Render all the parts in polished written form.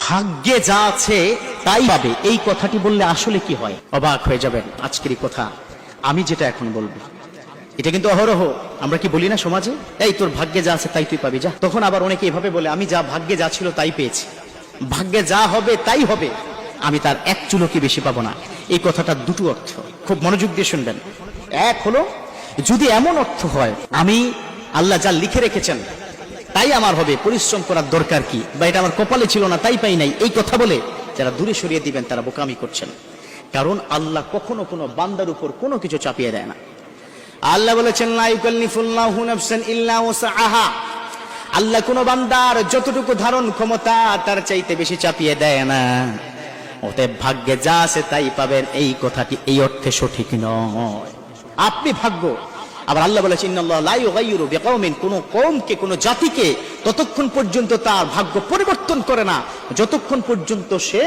ভাগ্যে যা আছে তাই পাবে, এই কথাটি বললে আসলে কি হয়? অবাক হয়ে যাবেন। আজকের এই কথা আমি যেটা এখন বলবো, এটা কিন্তু অহরহ আমরা কি বলি না সমাজে, এই তোর ভাগ্যে যা আছে তাই তুই পাবি যা। তখন আবার অনেকে এভাবে বলে, আমি যা ভাগ্যে যা ছিল তাই পেয়েছি, ভাগ্যে যা হবে তাই হবে, আমি তার এক চুলো কি বেশি পাবো না। এই কথাটা দুটো অর্থ, খুব মনোযোগ দিয়ে শুনবেন। এক হলো, যদি এমন অর্থ হয় আমি আল্লাহ যা লিখে রেখেছেন তাই আমার হবে, পরিশ্রম করার দরকার কি, বা এটা আমার কপালে ছিল না তাই পাই নাই, এই কথা বলে যারা দূরে সরিয়ে দিবেন তারা বোকামি করছেন। কারণ আল্লাহ কখনো কোনো বান্দার উপর কোনো কিছু চাপিয়ে দেয় না। আল্লাহ বলেছেন, লা ইউকাল্লিফুল্লাহু নাফসান ইল্লা ওয়াসআহা, আল্লাহ কোন বান্দার যতটুকু ধারণ ক্ষমতা তার চাইতে বেশি চাপিয়ে দেয় না। অতএব ভাগ্যে যা আছে তাই পাবেন, এই কথাটি এই অর্থে সঠিক নয়। আপনি ভাগ্য, আবার আল্লাহ বলেছেন, ইন্নাল্লাহা লা ইউগাইয়িরু বিকাওমিন, কোন কওমকে কোন জাতিকে ততক্ষণ পর্যন্ত তার ভাগ্য পরিবর্তন করে না যতক্ষণ পর্যন্ত সে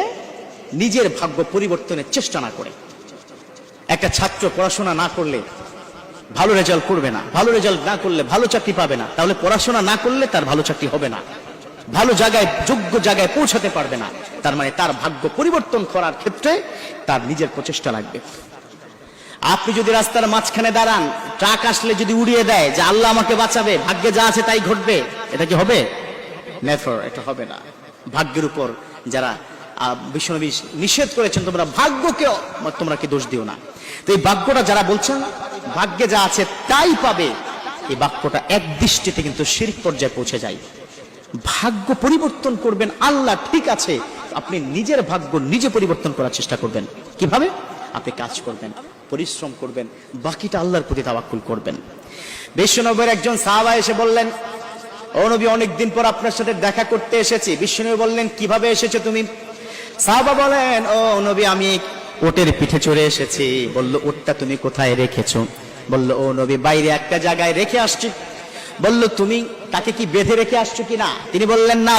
নিজের ভাগ্য পরিবর্তনের চেষ্টা না করে। একটা ছাত্র পড়াশোনা না করলে ভালো রেজাল্ট করবে না, ভালো রেজাল্ট না করলে ভালো চাকরি পাবে না, তাহলে পড়াশোনা না করলে তার ভালো চাকরি হবে না, ভালো জায়গায় যোগ্য জায়গায় পৌঁছাতে পারবে না। তার মানে তার ভাগ্য পরিবর্তন করার ক্ষেত্রে তার নিজের প্রচেষ্টা লাগবে। আপনি যদি রাস্তার মাঝখানে দাঁড়ান, ট্রাক আসলে যদি উড়িয়ে দেয় যে আল্লাহ আমাকে বাঁচাবে, ভাগ্যে যা আছে তাই ঘটবে, এটা কি হবে? নেভার, এটা হবে না। ভাগ্যের উপর যারা বিশ্বনবী নিষেধ করেছেন, তোমরা ভাগ্যকে তোমরা কি দোষ দিও না। তো এই বাক্যটা যারা বলছেন ভাগ্যে যা আছে তাই পাবে, এই বাক্যটা এক দৃষ্টিতে কিন্তু শিরক পর্যায়ে পৌঁছে যায়। ভাগ্য পরিবর্তন করবেন আল্লাহ, ঠিক আছে, আপনি নিজের ভাগ্য নিজে পরিবর্তন করার চেষ্টা করবেন। কিভাবে? আপনি কাজ করবেন, পরিশ্রম করবেন, বাকিটা আল্লাহর প্রতি তাওয়াক্কুল করবেন। বিশ্বনবীর একজন সাহাবা এসে বললেন, ও নবী, অনেকদিন পর আপনার সাথে দেখা করতে এসেছি। বিশ্বনবী বললেন, কিভাবে এসেছো তুমি? সাহাবা বলেন, ও নবী, আমি ওটের পিঠে চড়ে এসেছি। বলল, ওটটা তুমি কোথায় রেখেছো? বলল, ও নবী, বাইরে একটা জায়গায় রেখে আসছি। বলল, তুমি তাকে কি বেঁধে রেখে আসছো কিনা? তিনি বললেন, না।